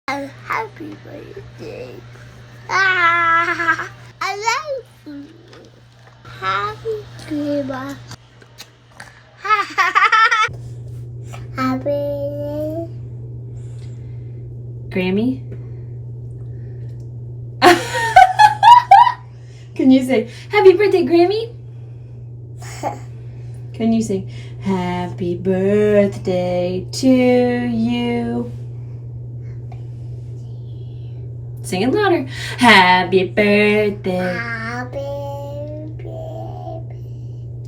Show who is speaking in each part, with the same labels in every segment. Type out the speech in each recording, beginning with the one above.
Speaker 1: Happy birthday. I love you. Happy Grandma. Happy
Speaker 2: Grammy? Can you say, happy birthday, Grammy? Can you sing, happy birthday to you? Sing it louder. Happy birthday
Speaker 1: Happy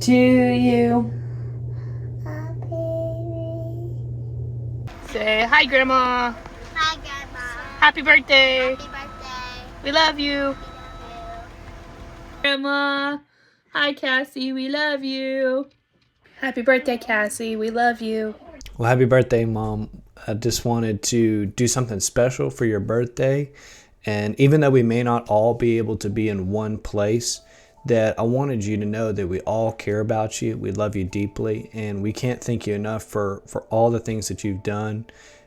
Speaker 2: to you.
Speaker 3: Say hi, Grandma.
Speaker 1: Hi, Grandma.
Speaker 3: Happy birthday.
Speaker 1: Happy birthday.
Speaker 3: We love you. Grandma. Hi, Cassie. We love you. Happy birthday, Cassie. We love you.
Speaker 4: Well, happy birthday, Mom. I just wanted to do something special for your birthday. And even though we may not all be able to be in one place, that I wanted you to know that we all care about you. We love you deeply. And we can't thank you enough for all the things that you've done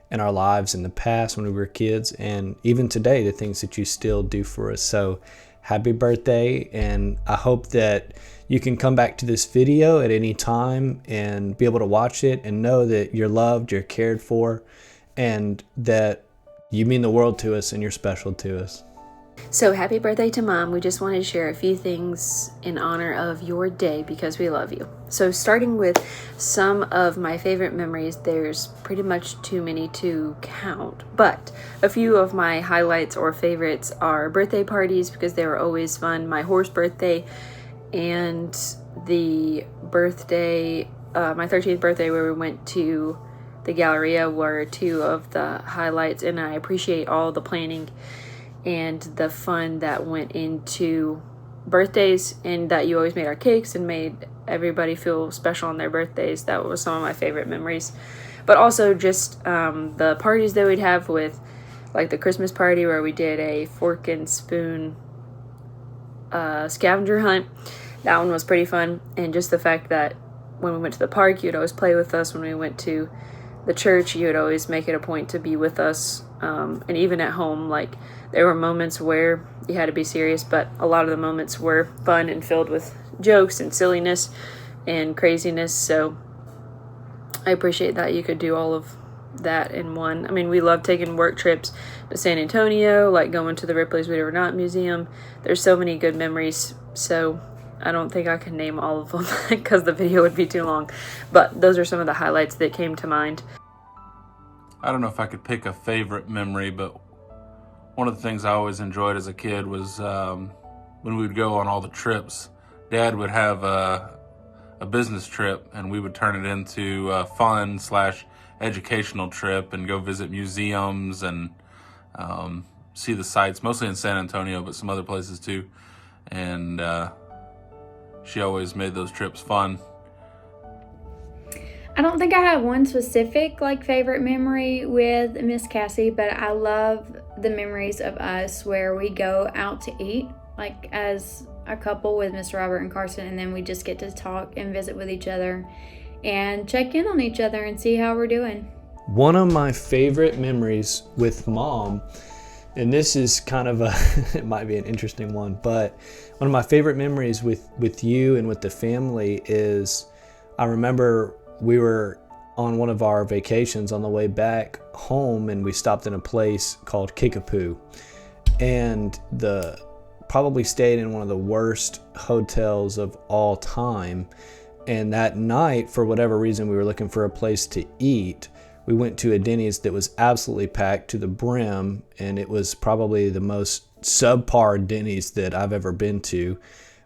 Speaker 4: in our lives in the past when we were kids. And even today, the things that you still do for us. So happy birthday. And I hope that you can come back to this video at any time and be able to watch it and know that you're loved, you're cared for, and that you mean the world to us and you're special to us.
Speaker 2: So happy birthday to Mom. We just wanted to share a few things in honor of your day because we love you. So starting with some of my favorite memories, there's pretty much too many to count, but a few of my highlights or favorites are birthday parties because they were always fun. My horse birthday and the birthday, my 13th birthday where we went to the Galleria were two of the highlights, and I appreciate all the planning and the fun that went into birthdays, and that you always made our cakes and made everybody feel special on their birthdays. That was some of my favorite memories. But also just the parties that we'd have with, like the Christmas party where we did a fork and spoon scavenger hunt. That one was pretty fun. And just the fact that when we went to the park, you'd always play with us. When we went to the church, you would always make it a point to be with us. And even at home, like there were moments where you had to be serious, but a lot of the moments were fun and filled with jokes and silliness and craziness. So I appreciate that you could do all of that in one. I mean, we love taking work trips to San Antonio, like going to the Ripley's Believe It or Not Museum. There's so many good memories. So I don't think I can name all of them because the video would be too long. But those are some of the highlights that came to mind.
Speaker 5: I don't know if I could pick a favorite memory, but one of the things I always enjoyed as a kid was when we would go on all the trips. Dad would have a business trip, and we would turn it into a fun/educational trip and go visit museums and see the sights, mostly in San Antonio, but some other places too. And she always made those trips fun.
Speaker 6: I don't think I have one specific favorite memory with Miss Cassie, but I love the memories of us where we go out to eat as a couple with Mr. Robert and Carson, and then we just get to talk and visit with each other and check in on each other and see how we're doing.
Speaker 4: One of my favorite memories with Mom, and this is kind of it might be an interesting one, but one of my favorite memories with you and with the family is I remember we were on one of our vacations on the way back home, and we stopped in a place called Kickapoo, and probably stayed in one of the worst hotels of all time. And that night, for whatever reason, we were looking for a place to eat. We went to a Denny's that was absolutely packed to the brim, and it was probably the most subpar Denny's that I've ever been to.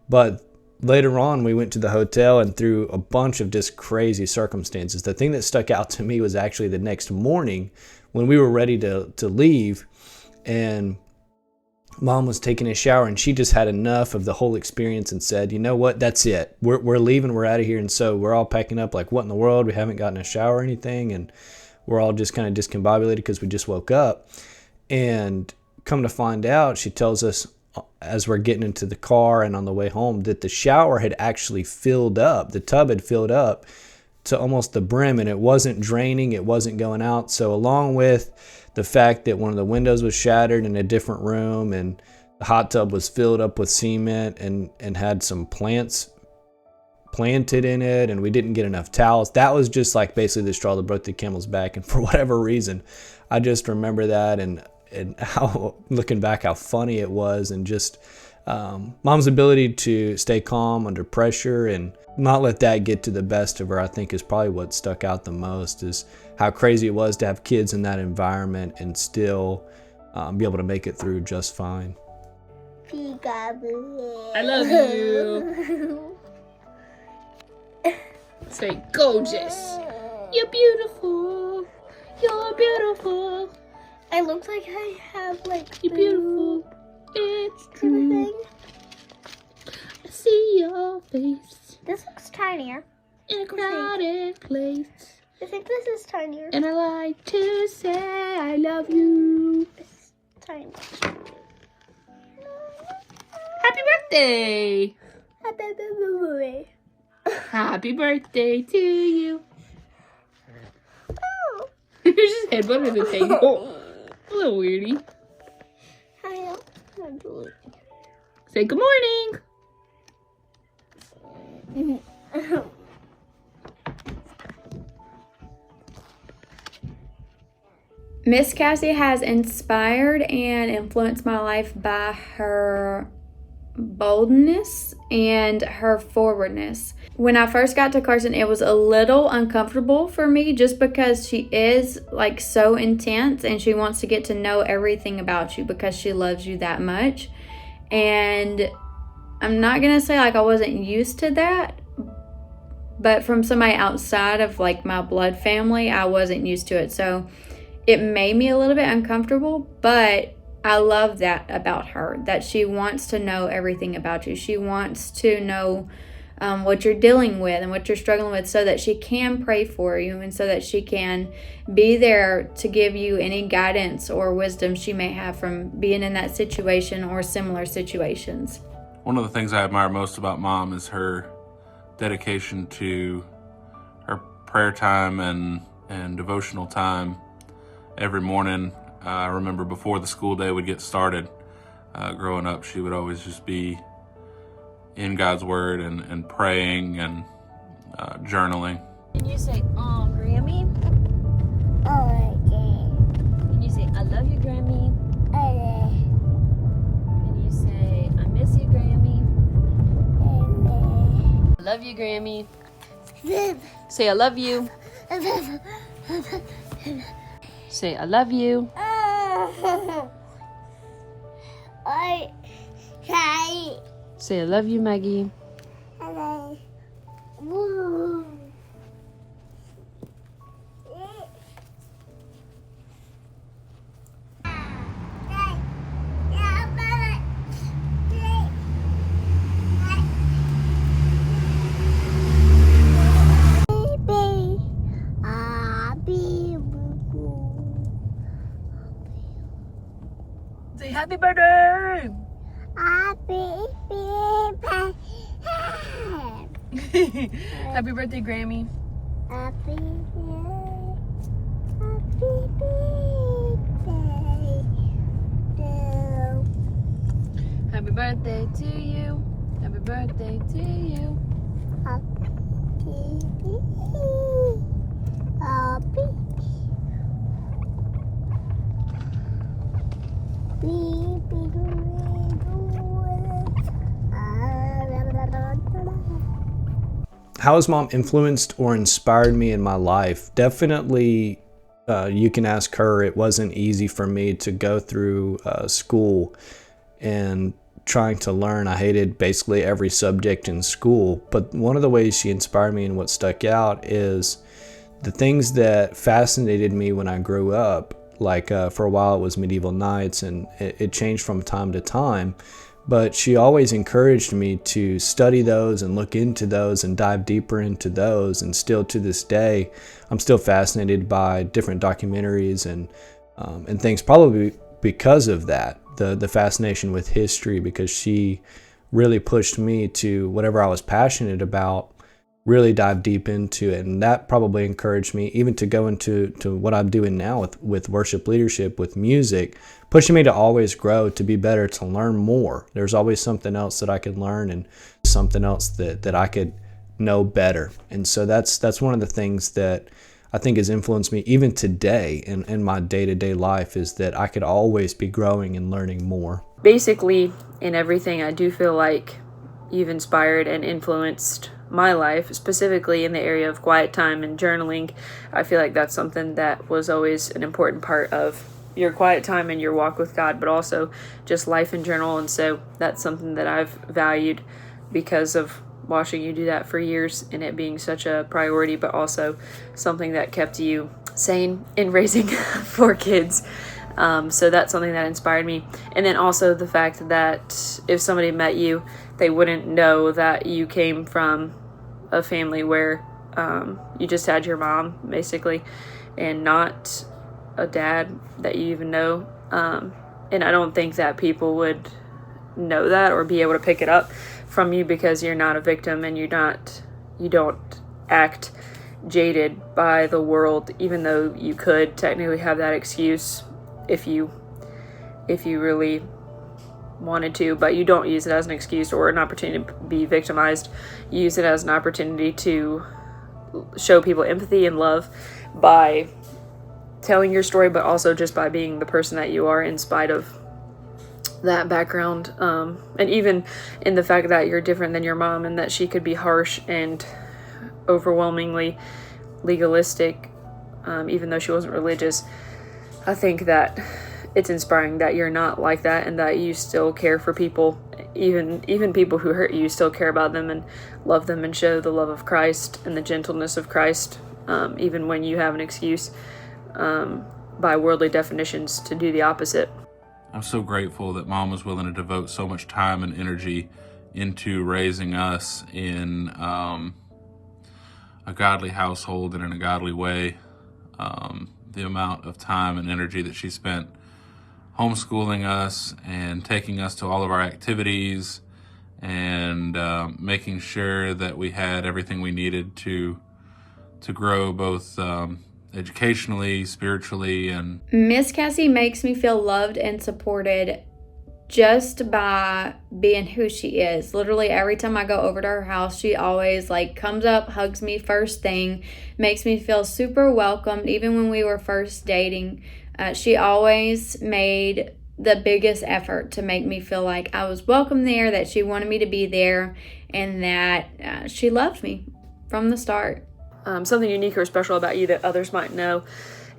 Speaker 4: But later on, we went to the hotel, and through a bunch of just crazy circumstances, the thing that stuck out to me was actually the next morning when we were ready to leave, and Mom was taking a shower, and she just had enough of the whole experience and said, you know what, that's it. We're leaving, we're out of here. And so we're all packing up like, what in the world? We haven't gotten a shower or anything. And we're all just kind of discombobulated because we just woke up. And come to find out, she tells us as we're getting into the car and on the way home that the shower had actually filled up. The tub had filled up to almost the brim, and it wasn't draining, it wasn't going out. So along with the fact that one of the windows was shattered in a different room, and the hot tub was filled up with cement and had some plants planted in it, and we didn't get enough towels. That was just like basically the straw that broke the camel's back. And for whatever reason, I just remember that, and how, looking back, how funny it was, and just Mom's ability to stay calm under pressure and not let that get to the best of her, I think, is probably what stuck out the most, is how crazy it was to have kids in that environment and still be able to make it through just fine.
Speaker 3: I love you. Say gorgeous. You're beautiful. You're beautiful.
Speaker 1: I look like I have like
Speaker 3: You're beautiful. It's true.
Speaker 1: thing.
Speaker 3: I see your face
Speaker 1: This looks tinier.
Speaker 3: in a crowded place.
Speaker 1: I think this is tinier.
Speaker 3: And I like to say I love you.
Speaker 1: It's tiny.
Speaker 3: Happy birthday. Happy birthday to you.
Speaker 1: Oh,
Speaker 3: There's just head under the table. A little weirdy.
Speaker 1: I don't know.
Speaker 3: Say good morning.
Speaker 6: Miss Cassie has inspired and influenced my life by her boldness and her forwardness. When I first got to Carson, it was a little uncomfortable for me just because she is like so intense and she wants to get to know everything about you because she loves you that much. And I'm not gonna say like I wasn't used to that, but from somebody outside of like my blood family, I wasn't used to it. So it made me a little bit uncomfortable, but I love that about her, that she wants to know everything about you. She wants to know what you're dealing with and what you're struggling with so that she can pray for you and so that she can be there to give you any guidance or wisdom she may have from being in that situation or similar situations.
Speaker 5: One of the things I admire most about Mom is her dedication to her prayer time and devotional time every morning. I remember before the school day would get started, growing up, she would always just be in God's Word and praying and journaling.
Speaker 7: Can you say, "Oh, Grammy"?
Speaker 1: Okay.
Speaker 7: Can you say, "I love you, Grammy"? Can you say, "I miss you, Grammy"? I love you, Grammy. Say, "I love you." Say, "I love you." Say, "I love you, Maggie." Say, "Happy birthday." Happy birthday, Grammy. Happy birthday to you. Happy birthday to you.
Speaker 4: How has Mom influenced or inspired me in my life? Definitely, you can ask her. It wasn't easy for me to go through school and trying to learn. I hated basically every subject in school. But one of the ways she inspired me and what stuck out is the things that fascinated me when I grew up. Like for a while it was medieval knights, and it changed from time to time. But she always encouraged me to study those and look into those and dive deeper into those. And still to this day, I'm still fascinated by different documentaries and things, probably because of that, the fascination with history, because she really pushed me to whatever I was passionate about. really dive deep into it. And that probably encouraged me even to go into what I'm doing now with worship leadership, with music, pushing me to always grow, to be better, to learn more. There's always something else that I could learn and something else that I could know better. And so that's one of the things that I think has influenced me even today in my day-to-day life, is that I could always be growing and learning more.
Speaker 2: Basically, in everything, I do feel like you've inspired and influenced my life, specifically in the area of quiet time and journaling. I feel like that's something that was always an important part of your quiet time and your walk with God, but also just life in general. And so that's something that I've valued because of watching you do that for years and it being such a priority, but also something that kept you sane in raising 4 kids. So that's something that inspired me. And then also the fact that if somebody met you, they wouldn't know that you came from a family where you just had your mom, basically, and not a dad that you even know. And I don't think that people would know that or be able to pick it up from you because you're not a victim and you don't act jaded by the world, even though you could technically have that excuse if you really wanted to, but you don't use it as an excuse or an opportunity to be victimized. You use it as an opportunity to show people empathy and love by telling your story, but also just by being the person that you are in spite of that background, and even in the fact that you're different than your mom and that she could be harsh and overwhelmingly legalistic, even though she wasn't religious. I think that it's inspiring that you're not like that and that you still care for people, even people who hurt you. You still care about them and love them and show the love of Christ and the gentleness of Christ, even when you have an excuse by worldly definitions to do the opposite.
Speaker 5: I'm so grateful that Mom was willing to devote so much time and energy into raising us in a godly household and in a godly way. The amount of time and energy that she spent homeschooling us and taking us to all of our activities and making sure that we had everything we needed to grow both educationally, spiritually, and
Speaker 6: Miss Cassie makes me feel loved and supported just by being who she is. Literally every time I go over to her house, she always comes up, hugs me first thing, makes me feel super welcomed. Even when we were first dating, she always made the biggest effort to make me feel like I was welcome there, that she wanted me to be there, and that she loved me from the start.
Speaker 2: Something unique or special about you that others might know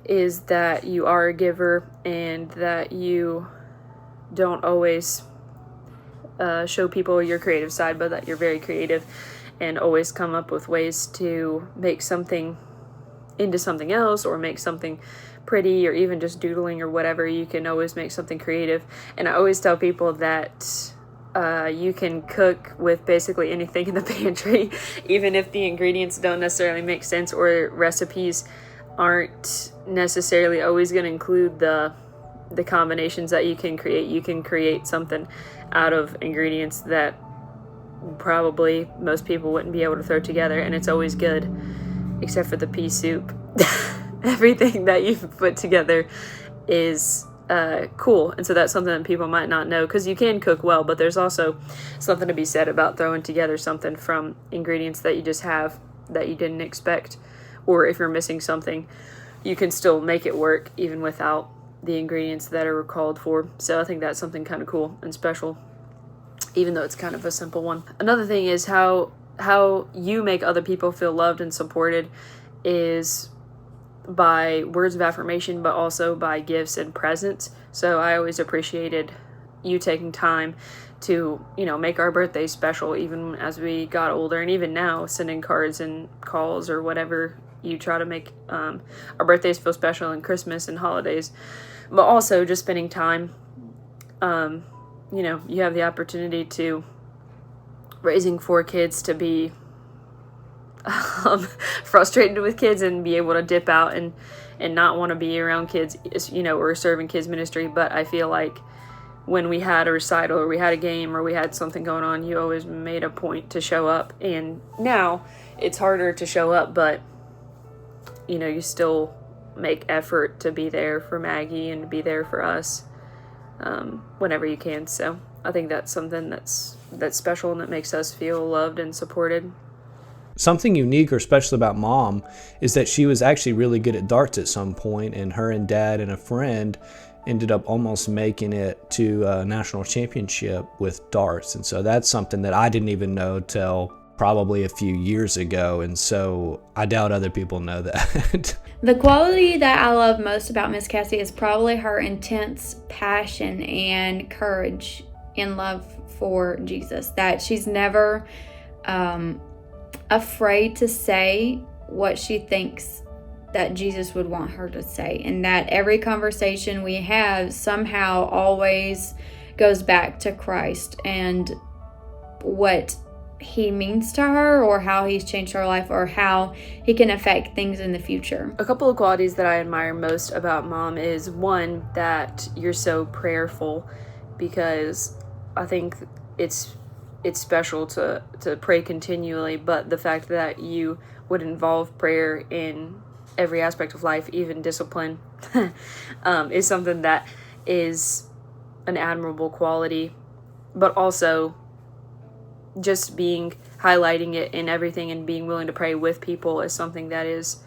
Speaker 2: is that you are a giver and that you don't always show people your creative side, but that you're very creative and always come up with ways to make something into something else or make something pretty, or even just doodling or whatever. You can always make something creative. And I always tell people that you can cook with basically anything in the pantry, even if the ingredients don't necessarily make sense or recipes aren't necessarily always going to include the combinations that you can create. You can create something out of ingredients that probably most people wouldn't be able to throw together, and it's always good, except for the pea soup. Everything that you've put together is cool, and so that's something that people might not know, because you can cook well, but there's also something to be said about throwing together something from ingredients that you just have that you didn't expect, or if you're missing something, you can still make it work even without the ingredients that are called for. So I think that's something kind of cool and special, even though it's kind of a simple one. Another thing is how you make other people feel loved and supported is by words of affirmation, but also by gifts and presents. So I always appreciated you taking time to, make our birthdays special, even as we got older, and even now, sending cards and calls or whatever. You try to make our birthdays feel special, and Christmas and holidays, but also just spending time. You have the opportunity to raising 4 kids to be frustrated with kids and be able to dip out and not want to be around kids, or serving kids ministry. But I feel like when we had a recital or we had a game or we had something going on, you always made a point to show up. And now it's harder to show up, but you know, you still make effort to be there for Maggie and to be there for us whenever you can. So I think that's something that's special and that makes us feel loved and supported.
Speaker 4: Something unique or special about Mom is that she was actually really good at darts at some point, and her and Dad and a friend ended up almost making it to a national championship with darts. And so that's something that I didn't even know till probably a few years ago, and so I doubt other people know that.
Speaker 6: The quality that I love most about Miss Cassie is probably her intense passion and courage and love for Jesus, that she's never afraid to say what she thinks that Jesus would want her to say, and that every conversation we have somehow always goes back to Christ and what he means to her, or how he's changed her life, or how he can affect things in the future.
Speaker 2: A couple of qualities that I admire most about Mom is, one, that you're so prayerful, because I think it's special to pray continually, but the fact that you would involve prayer in every aspect of life, even discipline, is something that is an admirable quality. But also just highlighting it in everything and being willing to pray with people is something that is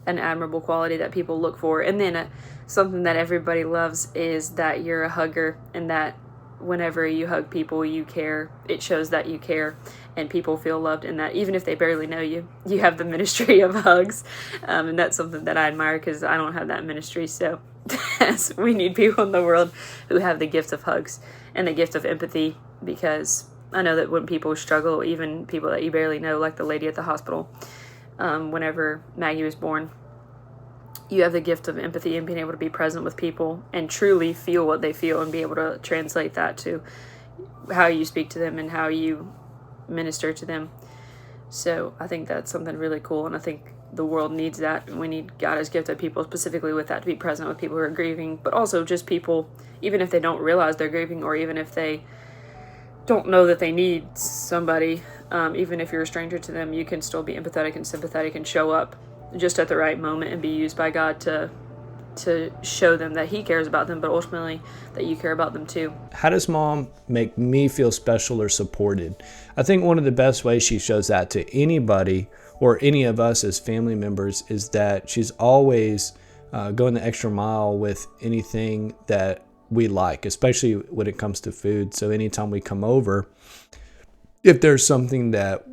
Speaker 2: an admirable quality that people look for. And then something that everybody loves is that you're a hugger, and that whenever you hug people, you care. It shows that you care, and people feel loved, and that even if they barely know you, you have the ministry of hugs. And that's something that I admire, because I don't have that ministry. So we need people in the world who have the gift of hugs and the gift of empathy, because I know that when people struggle, even people that you barely know, like the lady at the hospital, whenever Maggie was born, you have the gift of empathy and being able to be present with people and truly feel what they feel and be able to translate that to how you speak to them and how you minister to them. So I think that's something really cool, and I think the world needs that. We need God has gifted people specifically with that, to be present with people who are grieving, but also just people, even if they don't realize they're grieving, or even if they don't know that they need somebody, even if you're a stranger to them, you can still be empathetic and sympathetic and show up just at the right moment and be used by God to show them that he cares about them, but ultimately that you care about them too.
Speaker 4: How does Mom make me feel special or supported? I think one of the best ways she shows that to anybody or any of us as family members is that she's always going the extra mile with anything that we like, especially when it comes to food. So anytime we come over, if there's something that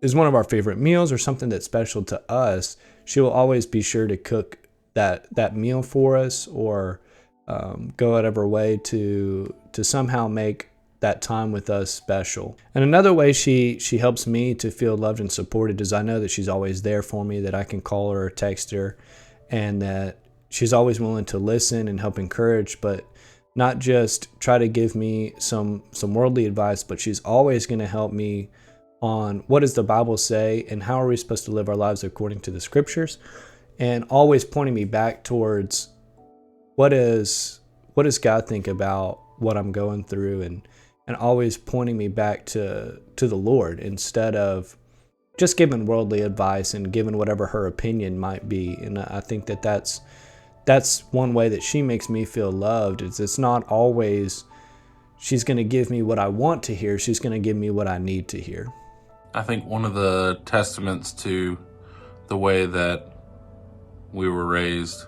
Speaker 4: is one of our favorite meals or something that's special to us, she will always be sure to cook that meal for us, or go out of her way to somehow make that time with us special. And another way she helps me to feel loved and supported is I know that she's always there for me, that I can call her or text her, and that she's always willing to listen and help encourage, but not just try to give me some worldly advice, but she's always going to help me on what does the Bible say and how are we supposed to live our lives according to the scriptures, and always pointing me back towards what does God think about what I'm going through, and always pointing me back to the Lord instead of just giving worldly advice and giving whatever her opinion might be. And I think that's one way that she makes me feel loved. It's not always she's going to give me what I want to hear. She's going to give me what I need to hear.
Speaker 5: I think one of the testaments to the way that we were raised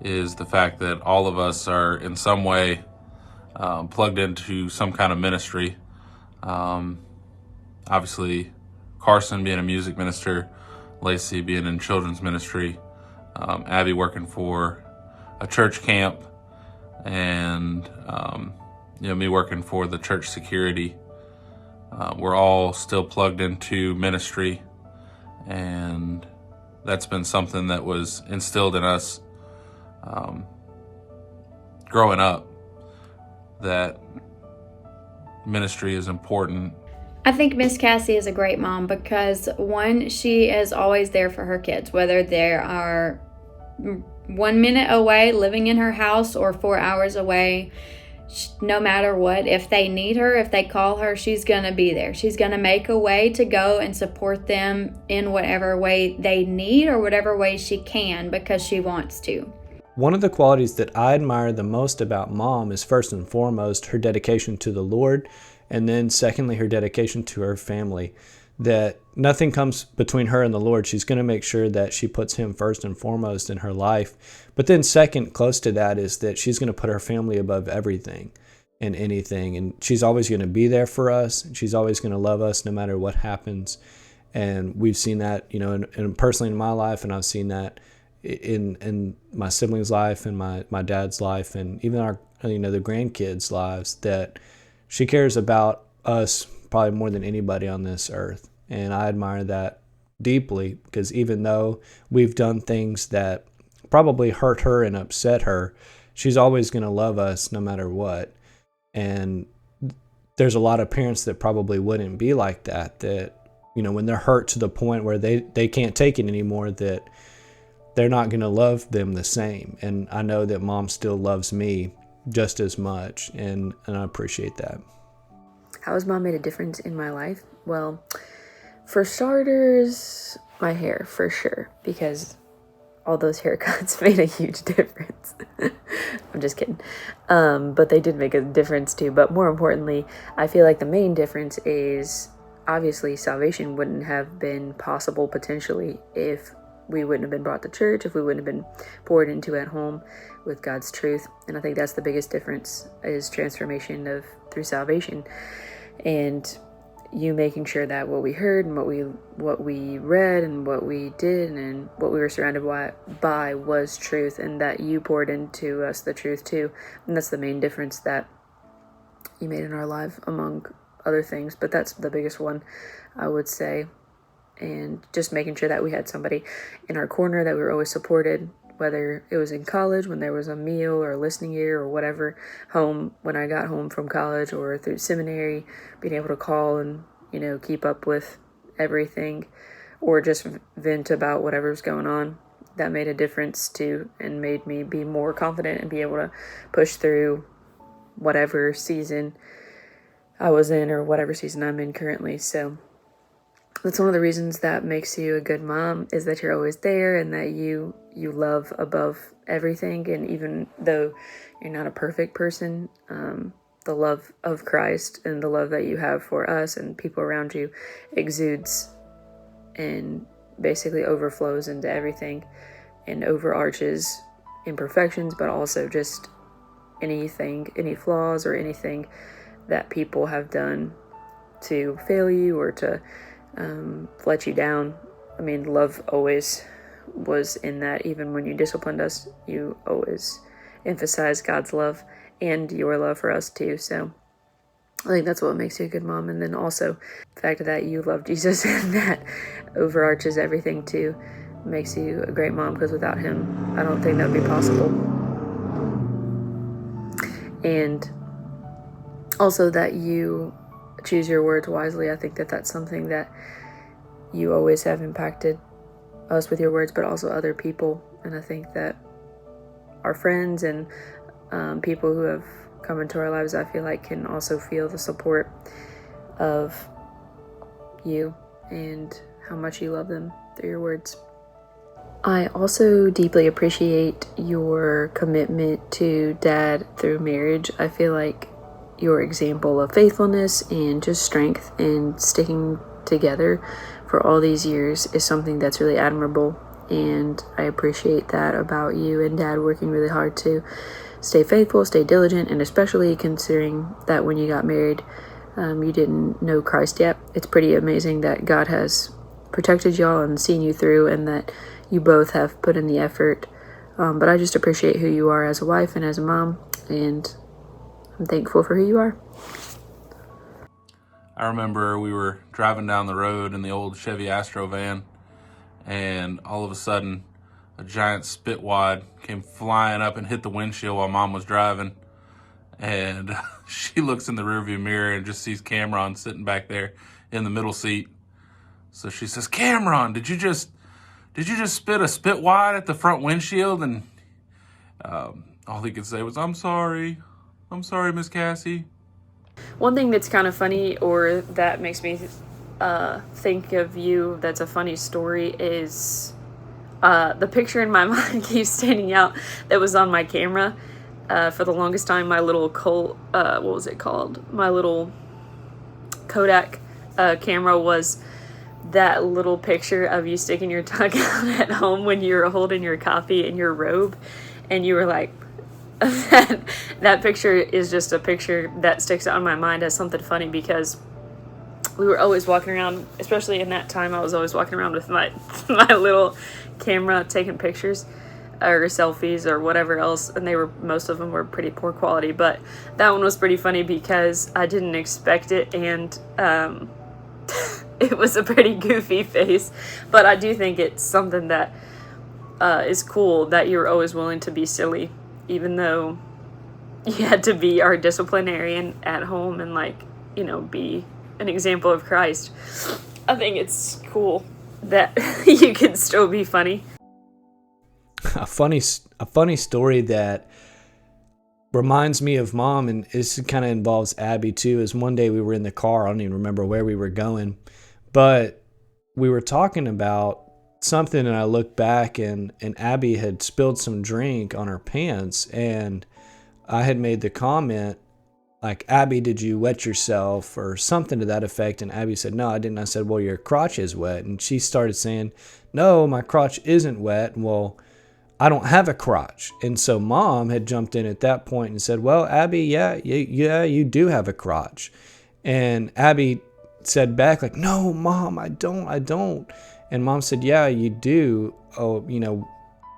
Speaker 5: is the fact that all of us are in some way plugged into some kind of ministry. Obviously, Carson being a music minister, Lacey being in children's ministry, Abby working for a church camp, and me working for the church security. We're all still plugged into ministry, and that's been something that was instilled in us growing up, that ministry is important.
Speaker 6: I think Miss Cassie is a great mom because, one, she is always there for her kids, whether they are 1 minute away living in her house or 4 hours away no matter what, if they need her, if they call her, she's going to be there. She's going to make a way to go and support them in whatever way they need or whatever way she can, because she wants to.
Speaker 4: One of the qualities that I admire the most about Mom is, first and foremost, her dedication to the Lord, and then secondly, her dedication to her family. That nothing comes between her and the Lord. She's going to make sure that she puts Him first and foremost in her life. But then second, close to that, is that she's going to put her family above everything and anything. And she's always going to be there for us. She's always going to love us no matter what happens. And we've seen that, and personally in my life, and I've seen that in my siblings' life and my dad's life, and even our, the grandkids' lives, that she cares about us probably more than anybody on this earth. And I admire that deeply, because even though we've done things that probably hurt her and upset her, she's always going to love us no matter what. And there's a lot of parents that probably wouldn't be like that, when they're hurt to the point where they can't take it anymore, that they're not going to love them the same. And I know that Mom still loves me just as much, and I appreciate that.
Speaker 2: How has Mom made a difference in my life? Well, for starters, my hair, for sure, because all those haircuts made a huge difference. I'm just kidding. But they did make a difference too. But more importantly, I feel like the main difference is, obviously, salvation wouldn't have been possible potentially if we wouldn't have been brought to church, if we wouldn't have been poured into at home with God's truth. And I think that's the biggest difference, is transformation through salvation. And you making sure that what we heard and what we read and what we did and what we were surrounded by was truth, and that you poured into us the truth too. And that's the main difference that you made in our life, among other things, but that's the biggest one, I would say. And just making sure that we had somebody in our corner, that we were always supported, whether it was in college when there was a meal or a listening ear or whatever, home when I got home from college or through seminary, being able to call and, keep up with everything, or just vent about whatever's going on. That made a difference too, and made me be more confident and be able to push through whatever season I was in or whatever season I'm in currently. So that's one of the reasons that makes you a good mom, is that you're always there and that you love above everything. And even though you're not a perfect person, the love of Christ and the love that you have for us and people around you exudes and basically overflows into everything and overarches imperfections, but also just any flaws or anything that people have done to fail you or to let you down. I mean, love always was in that. Even when you disciplined us, you always emphasized God's love and your love for us too. So I think that's what makes you a good mom. And then also the fact that you love Jesus, and that overarches everything too, makes you a great mom, because without Him, I don't think that would be possible. And also that you choose your words wisely. I think that that's something that you always have impacted us with your words, but also other people. And I think that our friends and people who have come into our lives, I feel like, can also feel the support of you and how much you love them through your words. I also deeply appreciate your commitment to Dad through marriage. I feel like your example of faithfulness and just strength and sticking together for all these years is something that's really admirable, and I appreciate that about you and Dad, working really hard to stay faithful, stay diligent, and especially considering that when you got married, you didn't know Christ yet. It's pretty amazing that God has protected y'all and seen you through, and that you both have put in the effort. But I just appreciate who you are as a wife and as a mom, and I'm thankful for who you are.
Speaker 5: I remember we were driving down the road in the old Chevy Astro van, and all of a sudden a giant spitwad came flying up and hit the windshield while Mom was driving. And she looks in the rearview mirror and just sees Cameron sitting back there in the middle seat. So she says, "Cameron, did you just spit a spitwad at the front windshield?" And all he could say was, "I'm sorry." I'm sorry, Miss Cassie.
Speaker 2: One thing that's kind of funny, or that makes me think of you, that's a funny story, is the picture in my mind keeps standing out that was on my camera. For the longest time, my little what was it called? My little Kodak camera was that little picture of you sticking your tongue out at home when you were holding your coffee in your robe, and you were like, that picture is just a picture that sticks out in my mind as something funny, because we were always walking around, especially in that time, I was always walking around with my little camera taking pictures or selfies or whatever else, and most of them were pretty poor quality, but that one was pretty funny because I didn't expect it, and it was a pretty goofy face, but I do think it's something that is cool, that you're always willing to be silly, even though you had to be our disciplinarian at home and, like, you know, be an example of Christ. I think it's cool that you can still be funny.
Speaker 4: A funny story that reminds me of Mom, and this kind of involves Abby too, is one day we were in the car. I don't even remember where we were going, but we were talking about something, and I looked back, and Abby had spilled some drink on her pants, and I had made the comment, like, Abby, did you wet yourself, or something to that effect? And Abby said, no, I didn't. I said, well, your crotch is wet. And she started saying, no, my crotch isn't wet. Well, I don't have a crotch. And so Mom had jumped in at that point and said, well, Abby, yeah, you do have a crotch. And Abby said back, like, no, Mom, I don't. And Mom said, yeah, you do. Oh, you know,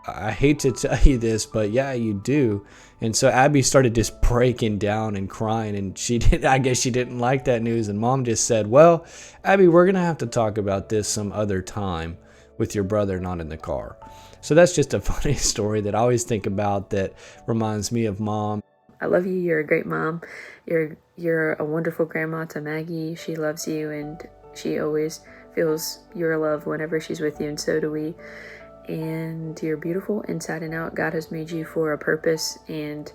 Speaker 4: I hate to tell you this, but yeah, you do. And so Abby started just breaking down and crying, and I guess she didn't like that news. And Mom just said, well, Abby, we're going to have to talk about this some other time with your brother not in the car. So that's just a funny story that I always think about that reminds me of Mom.
Speaker 2: I love you. You're a great mom. You're a wonderful grandma to Maggie. She loves you, and she always feels your love whenever she's with you, and so do we. And you're beautiful inside and out. God has made you for a purpose, and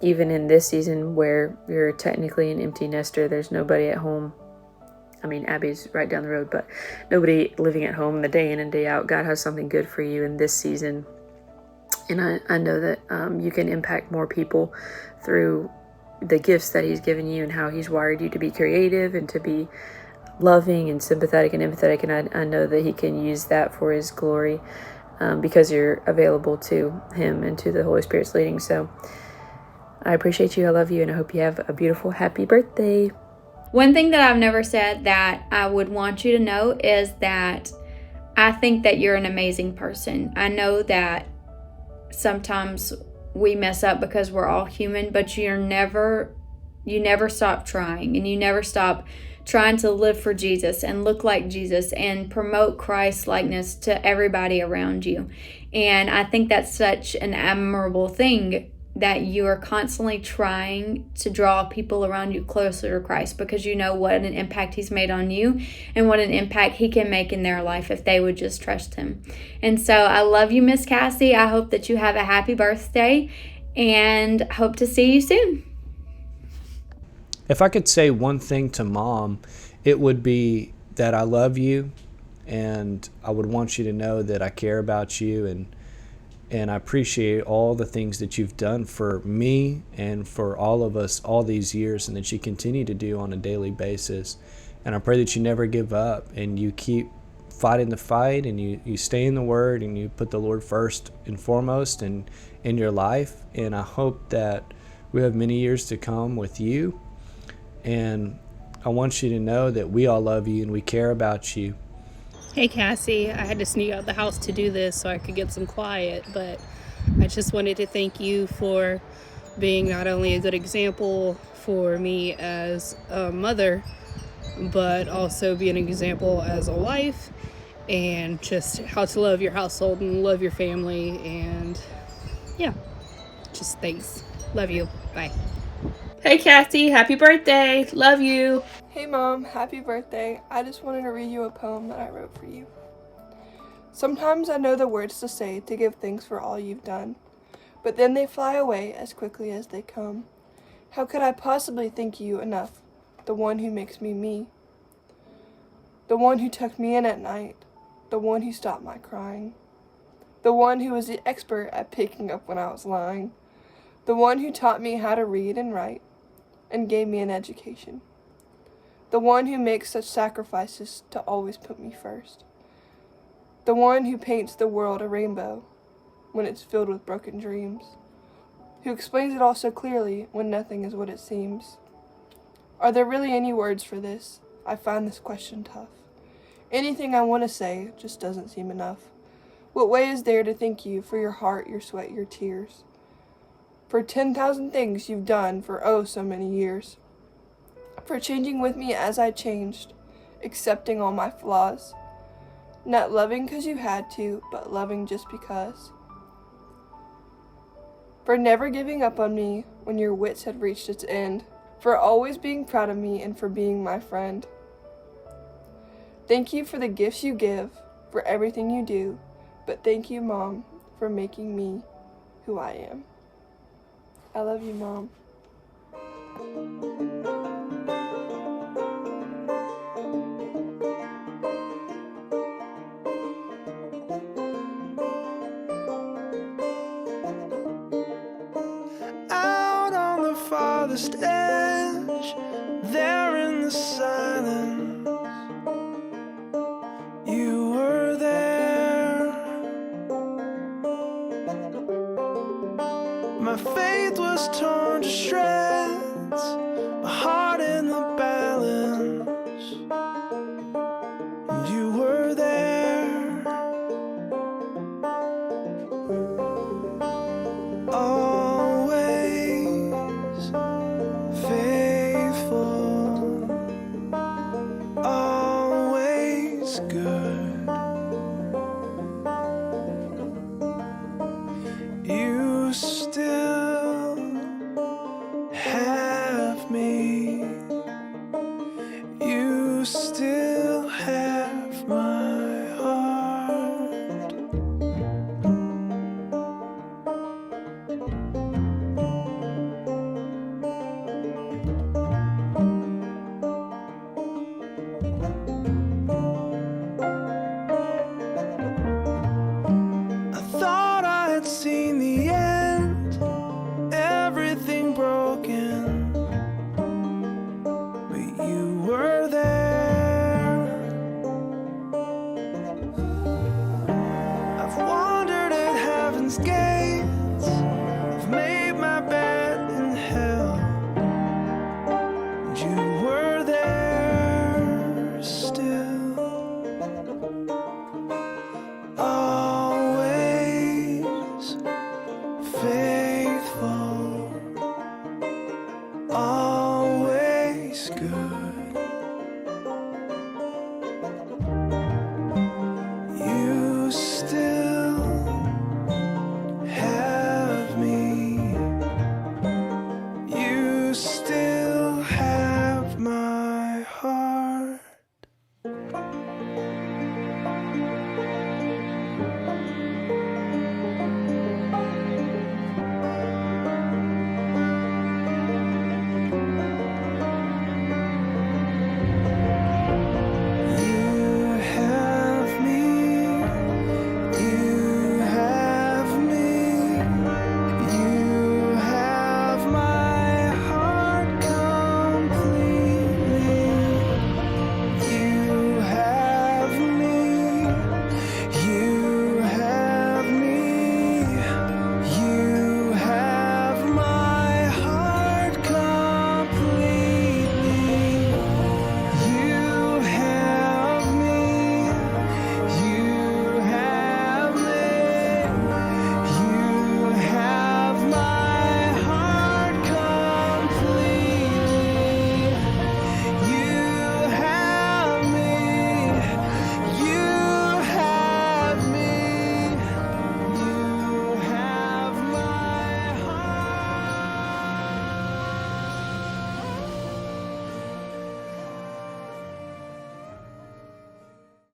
Speaker 2: even in this season where you're technically an empty nester, there's nobody at home. I mean, Abby's right down the road, but nobody living at home the day in and day out. God has something good for you in this season, and I know that you can impact more people through the gifts that He's given you and how He's wired you to be creative and to be loving and sympathetic and empathetic, and I know that He can use that for His glory, because you're available to Him and to the Holy Spirit's leading. So I appreciate you, I love you, and I hope you have a beautiful, happy birthday.
Speaker 6: One thing that I've never said that I would want you to know is that I think that you're an amazing person. I know that sometimes we mess up because we're all human, but you never stop trying, and you never stop trying to live for Jesus and look like Jesus and promote Christ likeness to everybody around you. And I think that's such an admirable thing, that you are constantly trying to draw people around you closer to Christ, because you know what an impact He's made on you and what an impact He can make in their life if they would just trust Him. And so I love you, Miss Cassie. I hope that you have a happy birthday, and hope to see you soon.
Speaker 4: If I could say one thing to Mom, it would be that I love you, and I would want you to know that I care about you, and I appreciate all the things that you've done for me and for all of us all these years, and that you continue to do on a daily basis. And I pray that you never give up, and you keep fighting the fight, and you stay in the Word, and you put the Lord first and foremost in your life. And I hope that we have many years to come with you. And I want you to know that we all love you and we care about you.
Speaker 3: Hey Cassie, I had to sneak out the house to do this so I could get some quiet, but I just wanted to thank you for being not only a good example for me as a mother, but also be an example as a wife, and just how to love your household and love your family. And yeah, just thanks. Love you. Bye. Hey Cassie, happy birthday. Love you.
Speaker 8: Hey Mom, happy birthday. I just wanted to read you a poem that I wrote for you. Sometimes I know the words to say to give thanks for all you've done, but then they fly away as quickly as they come. How could I possibly thank you enough, the one who makes me me? The one who tucked me in at night, the one who stopped my crying, the one who was the expert at picking up when I was lying, the one who taught me how to read and write and gave me an education, the one who makes such sacrifices to always put me first, the one who paints the world a rainbow when it's filled with broken dreams, who explains it all so clearly when nothing is what it seems. Are there really any words for this? I find this question tough. Anything I want to say just doesn't seem enough. What way is there to thank you for your heart, your sweat, your tears? For 10,000 things you've done for oh so many years. For changing with me as I changed, accepting all my flaws. Not loving 'cause you had to, but loving just because. For never giving up on me when your wits had reached its end. For always being proud of me and for being my friend. Thank you for the gifts you give, for everything you do, but thank you, Mom, for making me who I am. I love you, Mom.
Speaker 9: Out on the farthest edge, there in the silence, you were there. My faith was torn to shreds, my heart in the balance, and you were there. Always faithful, always good. You still have me. You still have my heart. I thought I had seen the end, everything broken, but you were there. I've wandered at heaven's gates, I've made my bed in hell, and you were there still. Always faithful, always good.